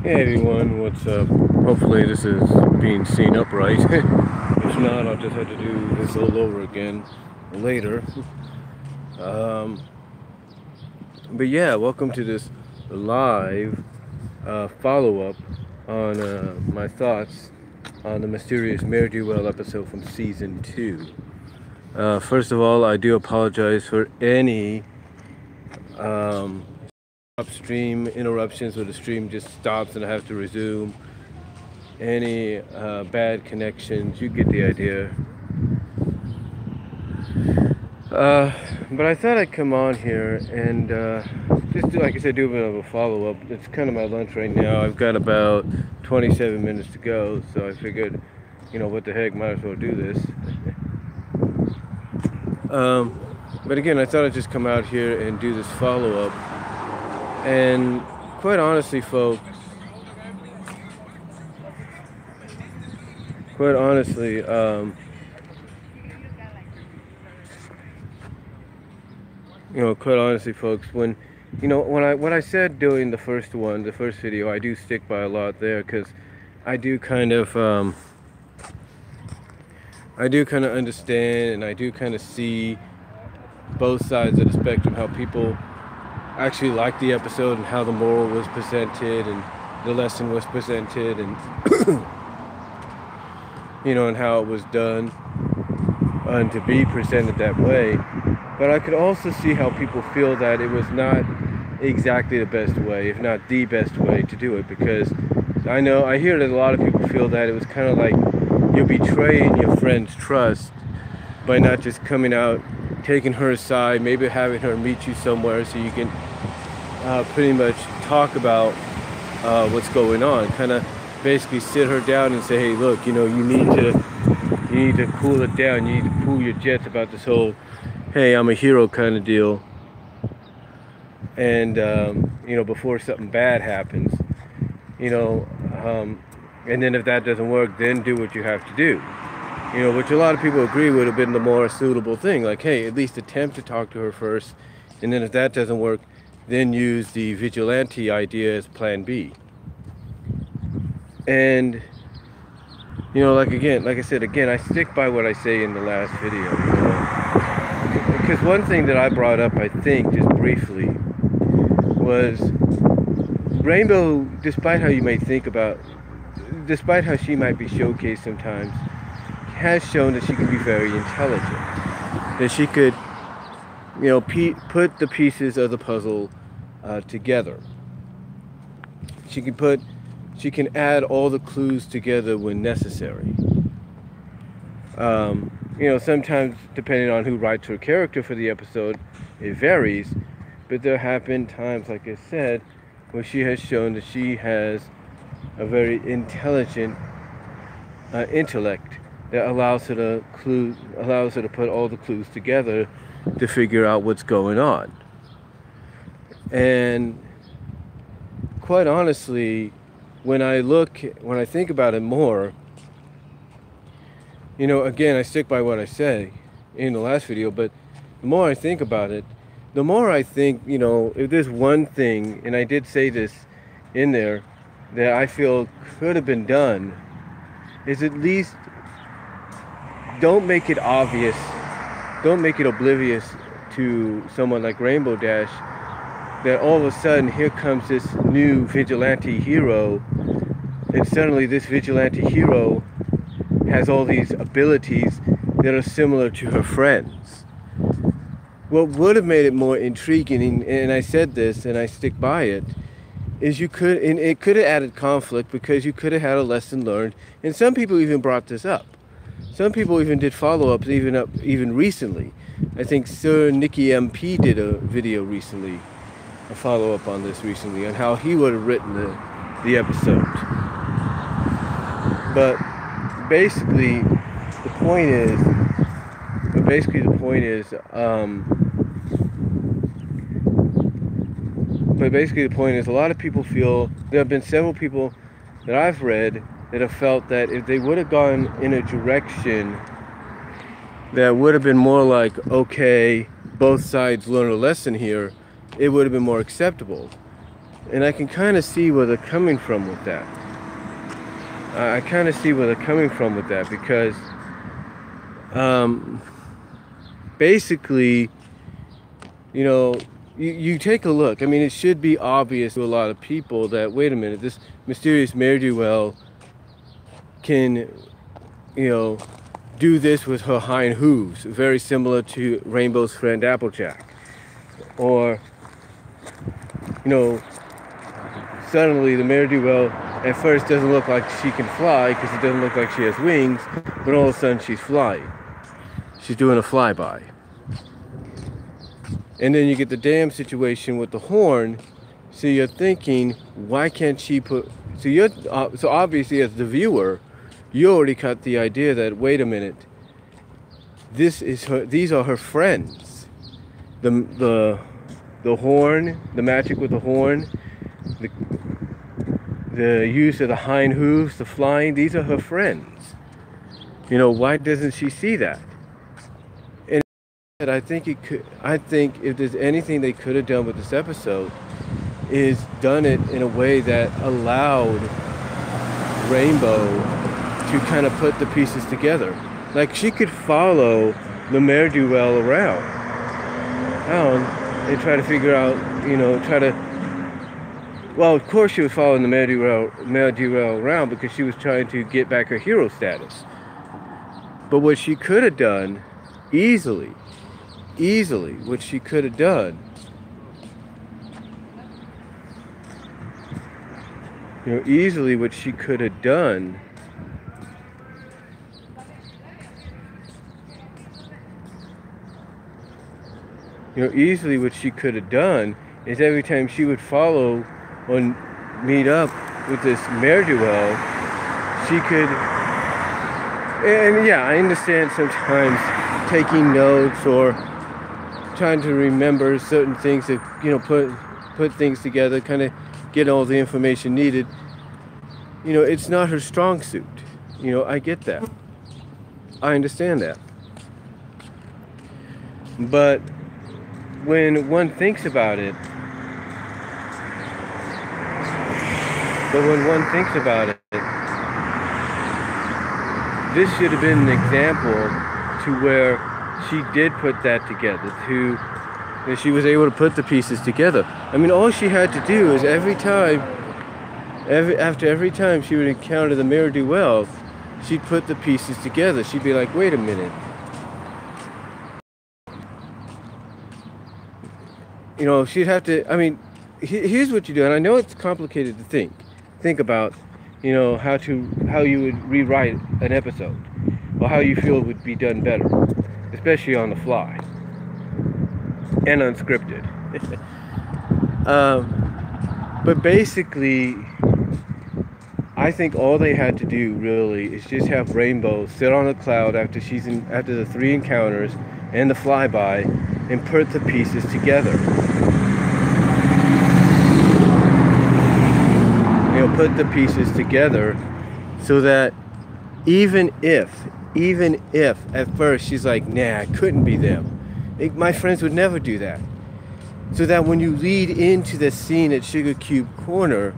Hey everyone, what's up? Hopefully this is being seen upright. If not, I'll just have to do this all over again later. Um, but yeah, welcome to this live follow-up on my thoughts on the mysterious Mare episode from season 2. First of all, I do apologize for any upstream interruptions where the stream just stops and I have to resume. Any bad connections, you get the idea. But I thought I'd come on here and just do, like I said, do a bit of a follow-up. It's kind of my lunch right now. I've got about 27 minutes to go, so I figured, what the heck, might as well do this. But again, I thought I'd just come out here and do this follow-up. And quite honestly, folks, when what I said during the first video, I do stick by a lot there, because I do kind of understand, and I do kind of see both sides of the spectrum, how people actually like the episode and how the moral was presented and the lesson was presented, and and how it was done and to be presented that way. But I could also see how people feel that it was not exactly the best way, if not the best way to do it, because I hear that a lot of people feel that it was kind of like you're betraying your friend's trust by not just coming out, taking her aside, maybe having her meet you somewhere so you can pretty much talk about what's going on. Kind of basically sit her down and say, hey, look, you need to cool it down. You need to cool your jets about this whole, hey, I'm a hero kind of deal. And before something bad happens, and then if that doesn't work, then do what you have to do. Which a lot of people agree would have been the more suitable thing. Like, hey, at least attempt to talk to her first, and then if that doesn't work, then use the vigilante idea as plan B. And, like I said, I stick by what I say in the last video. Because one thing that I brought up, I think, just briefly, was Rainbow, despite how she might be showcased sometimes, has shown that she can be very intelligent. That she could, put the pieces of the puzzle together. She can add all the clues together when necessary. Sometimes depending on who writes her character for the episode, it varies. But there have been times, like I said, where she has shown that she has a very intelligent intellect that allows her to put all the clues together to figure out what's going on. And quite honestly, when I think about it more, again, I stick by what I say in the last video, but the more I think about it, the more I think, if there's one thing, and I did say this in there, that I feel could have been done, is at least don't make it obvious, don't make it oblivious to someone like Rainbow Dash that all of a sudden here comes this new vigilante hero, and suddenly this vigilante hero has all these abilities that are similar to her friends. What would have made it more intriguing, and I said this and I stick by it, is it could have added conflict, because you could have had a lesson learned. And some people even brought this up. Some people even did follow-ups even recently. I think Sir Nicky MP did a video recently, a follow-up on this recently, on how he would have written the episode. But basically the point is a lot of people feel, there have been several people that I've read that have felt that if they would have gone in a direction that would have been more like, okay, both sides learn a lesson here, it would have been more acceptable. And I can kind of see where they're coming from with that. I kind of see where they're coming from with that, because basically, you know, you take a look. I mean, it should be obvious to a lot of people that, wait a minute, this mysterious ne'er-do-well can, you know, do this with her hind hooves, very similar to Rainbow's friend Applejack. Or, you know, suddenly the ne'er-do-well at first doesn't look like she can fly, because it doesn't look like she has wings, but all of a sudden she's flying. She's doing a flyby. And then you get the dam situation with the horn. So you're thinking, why can't she put... So obviously, as the viewer, you already got the idea that, wait a minute, these are her friends. The horn, the magic with the horn, the use of the hind hooves, the flying, these are her friends. You know, why doesn't she see that? And I think if there's anything they could have done with this episode, is done it in a way that allowed Rainbow to kind of put the pieces together. Like, she could follow the ne'er-do-well around and try to figure out, you know, well, of course she was following the ne'er-do-well around because she was trying to get back her hero status. But what she could have done, easily, what she could have done, you know, easily what she could have done is every time she would follow or meet up with this ne'er-do-well, she could, and yeah, I understand sometimes taking notes or trying to remember certain things that, you know, put things together, kind of get all the information needed. You know, it's not her strong suit. You know, I get that. I understand that. But when one thinks about it, this should have been an example to where she did put that together, that she was able to put the pieces together. I mean, all she had to do is every time she would encounter the ne'er-do-well, she'd put the pieces together. She'd be like, wait a minute. You know, she'd have to, I mean, here's what you do, and I know it's complicated to think about, you know, how you would rewrite an episode, or how you feel it would be done better, especially on the fly and unscripted. But basically, I think all they had to do really is just have Rainbow sit on a cloud after the 3 encounters and the flyby, and put the pieces together. You know, put the pieces together so that even if at first she's like, nah, it couldn't be them. My friends would never do that. So that when you lead into the scene at Sugar Cube Corner,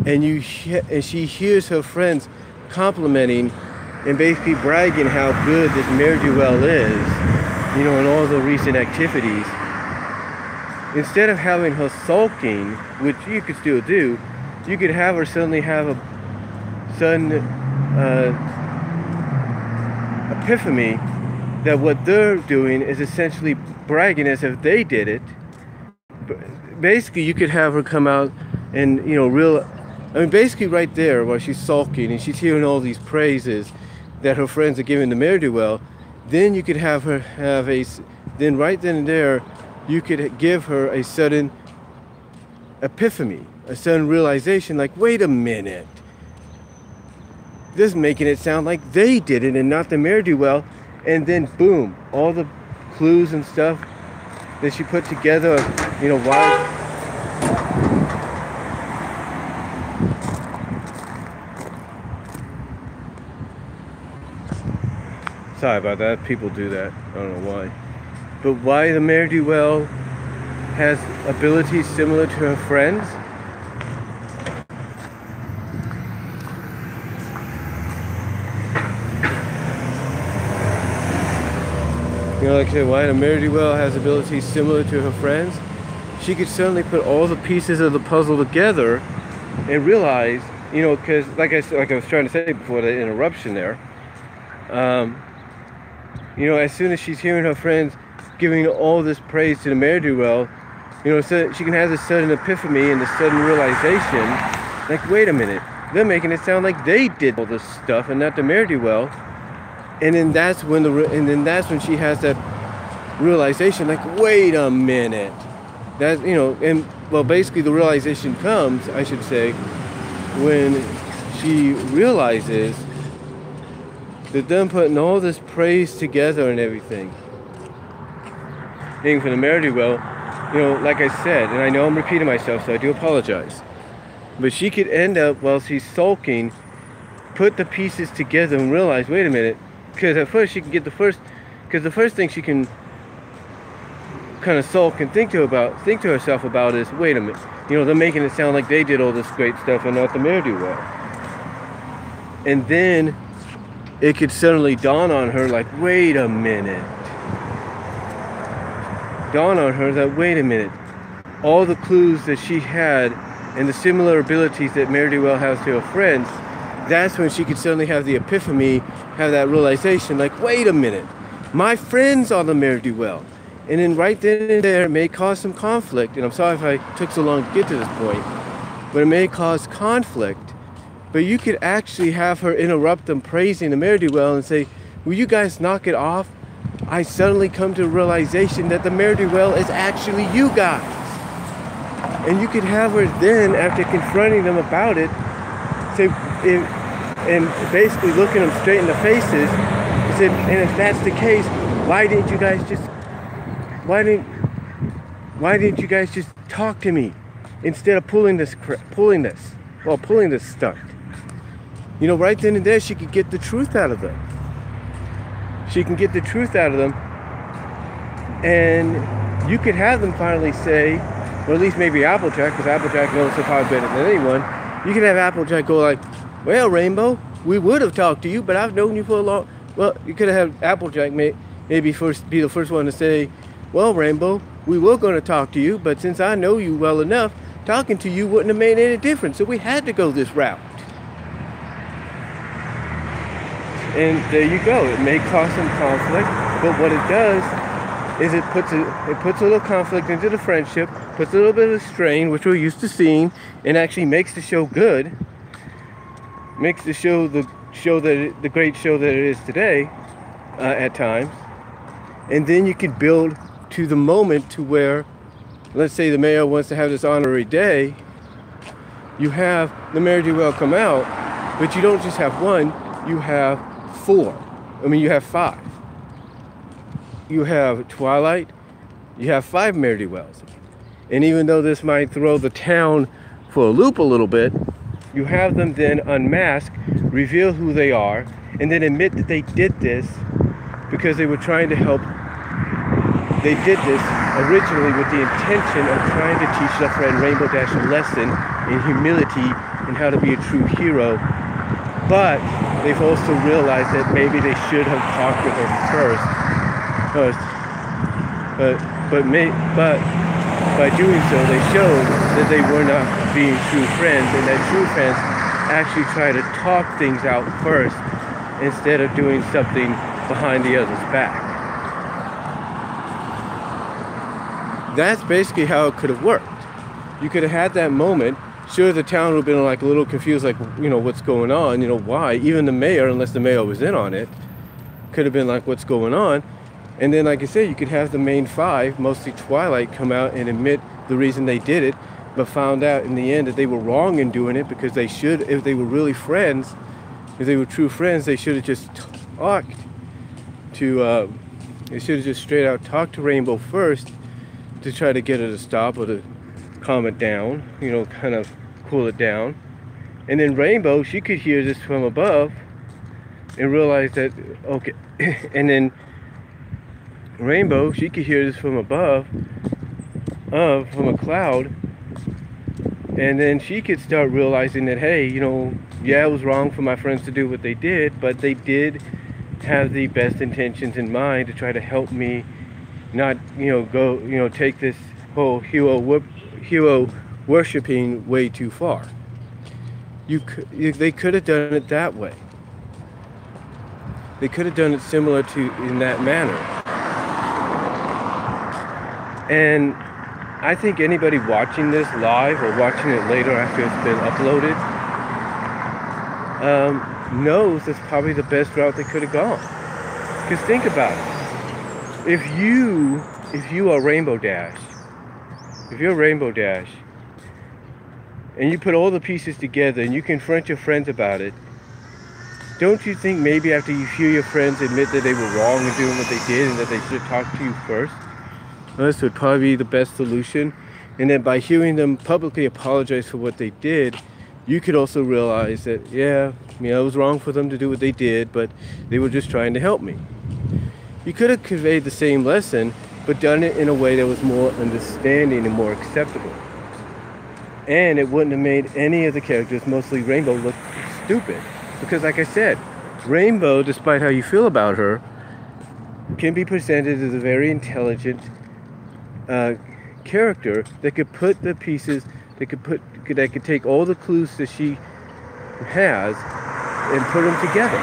and she hears her friends complimenting and basically bragging how good this ne'er-do-well is, you know, in all the recent activities, instead of having her sulking, which you could still do, you could have her suddenly have a sudden epiphany that what they're doing is essentially bragging as if they did it. Basically, you could have her come out and, you know, basically right there while she's sulking and she's hearing all these praises that her friends are giving the ne'er-do-well, then you could have her then right then and there, you could give her a sudden epiphany, a sudden realization, like, wait a minute, this is making it sound like they did it and not the ne'er-do-well. And then boom, all the clues and stuff that she put together, you know, why. Sorry about that, people do that, I don't know why. But why the ne'er-do-well has abilities similar to her friends? You know, like I said, why Mare has abilities similar to her friends? She could certainly put all the pieces of the puzzle together and realize, you know, because like I was trying to say before the interruption there, you know, as soon as she's hearing her friends giving all this praise to the Mare you know, so she can have this sudden epiphany and this sudden realization, like, wait a minute, they're making it sound like they did all this stuff and not the Mare and then that's when she has that realization, like, wait a minute. That, you know, and well, basically the realization comes, I should say, when she realizes that them putting all this praise together and everything. Thing for the Mare you know, like I said, and I know I'm repeating myself, so I do apologize. But she could end up, while she's sulking, put the pieces together and realize, wait a minute, because at first she can get the first thing she can kind of sulk and think to herself about is, wait a minute, you know, they're making it sound like they did all this great stuff and not the Mare and then it could suddenly dawn on her, like, wait a minute, all the clues that she had and the similar abilities that Mare has to her friends, that's when she could suddenly have the epiphany, have that realization, like, wait a minute, my friends are the Mare and then right then and there it may cause some conflict, and I'm sorry if I took so long to get to this point, but it may cause conflict. But you could actually have her interrupt them praising the Mare and say, will you guys knock it off? I suddenly come to the realization that the Mare is actually you guys. And you could have her then, after confronting them about it, say, and basically looking them straight in the faces, said, and if that's the case, why didn't you guys just talk to me instead of pulling this stunt? You know, right then and there, she could get the truth out of them. And you could have them finally say, or at least maybe Applejack, because Applejack knows her probably better than anyone. You could have Applejack go like, well, Rainbow, we would have talked to you, but I've known you for a long... Well, you could have Applejack maybe first be the first one to say, well, Rainbow, we were going to talk to you, but since I know you well enough, talking to you wouldn't have made any difference, so we had to go this route. And there you go. It may cause some conflict, but what it does is it puts a little conflict into the friendship, puts a little bit of strain, which we're used to seeing, and actually makes the show good. Makes the show the great show that it is today at times. And then you can build to the moment to where, let's say the mayor wants to have this honorary day, you have the Mare come out, but you don't just have one, you have you have 5. You have Twilight, you have 5 Mare and even though this might throw the town for a loop a little bit, you have them then unmask, reveal who they are, and then admit that they did this because they were trying to help. They did this originally with the intention of trying to teach their friend Rainbow Dash a lesson in humility and how to be a true hero. But they've also realized that maybe they should have talked with her first. But by doing so, they showed that they were not being true friends, and that true friends actually try to talk things out first instead of doing something behind the other's back. That's basically how it could have worked. You could have had that moment. Sure, the town would have been like a little confused, like, you know, what's going on, you know, why? Even the mayor, unless the mayor was in on it, could have been like, what's going on? And then, like I said, you could have the main 5, mostly Twilight, come out and admit the reason they did it, but found out in the end that they were wrong in doing it because they should, if they were really friends, if they were true friends, they should have just talked to, they should have just straight out talked to Rainbow first to try to get her to stop or to calm it down, you know, kind of cool it down. And then Rainbow, she could hear this from above and realize that, okay, and then Rainbow, she could hear this from above from a cloud, and then she could start realizing that, hey, you know, yeah, it was wrong for my friends to do what they did, but they did have the best intentions in mind to try to help me not, you know, go, you know, take this whole hero worshiping way too far. They could have done it that way. They could have done it similar to in that manner. And I think anybody watching this live or watching it later after it's been uploaded knows it's probably the best route they could have gone. Because think about it. If you are Rainbow Dash, if you're Rainbow Dash, and you put all the pieces together and you confront your friends about it, don't you think maybe after you hear your friends admit that they were wrong in doing what they did and that they should talk to you first? This would probably be the best solution. And then by hearing them publicly apologize for what they did, you could also realize that, yeah, you know, it was wrong for them to do what they did, but they were just trying to help me. You could have conveyed the same lesson, but done it in a way that was more understanding and more acceptable. And it wouldn't have made any of the characters, mostly Rainbow, look stupid. Because like I said, Rainbow, despite how you feel about her, can be presented as a very intelligent character that could put the pieces, that could take all the clues that she has and put them together.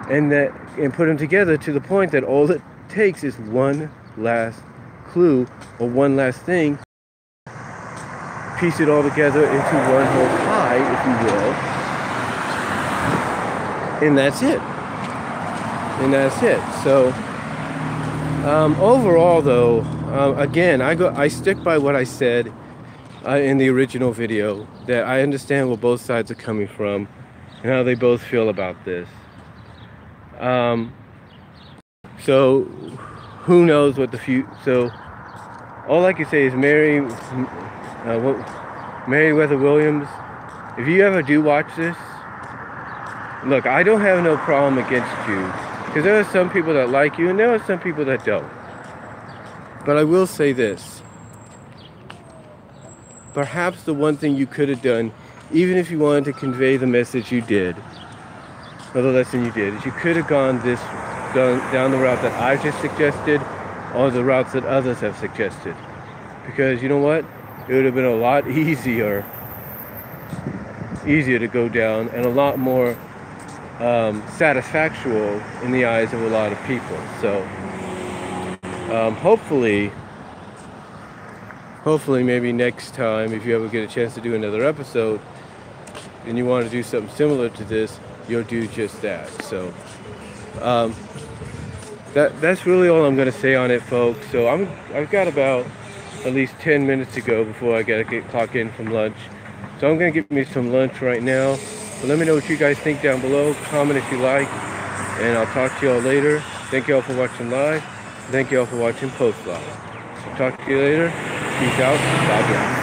And put them together to the point that all it takes is one last clue or one last thing, piece it all together into one whole pie, if you will, and that's it. And that's it. So overall, though, again, I stick by what I said in the original video, that I understand where both sides are coming from and how they both feel about this. So who knows what the future. So all I can say is Meriwether Williams, if you ever do watch this, look, I don't have no problem against you, because there are some people that like you and there are some people that don't. But I will say this. Perhaps the one thing you could have done, even if you wanted to convey the message you did, or the lesson you did, is you could have gone down the route that I just suggested, or the routes that others have suggested. Because you know what? It would have been a lot easier to go down, and a lot more satisfactual in the eyes of a lot of people. So hopefully maybe next time, if you ever get a chance to do another episode and you want to do something similar to this, you'll do just that. So that's really all I'm going to say on it, folks. So I've got about at least 10 minutes to go before I gotta clock in from lunch. So I'm gonna get me some lunch right now. But let me know what you guys think down below. Comment if you like, and I'll talk to y'all later. Thank y'all for watching live. Thank y'all for watching post live. Talk to you later. Peace out. God bless.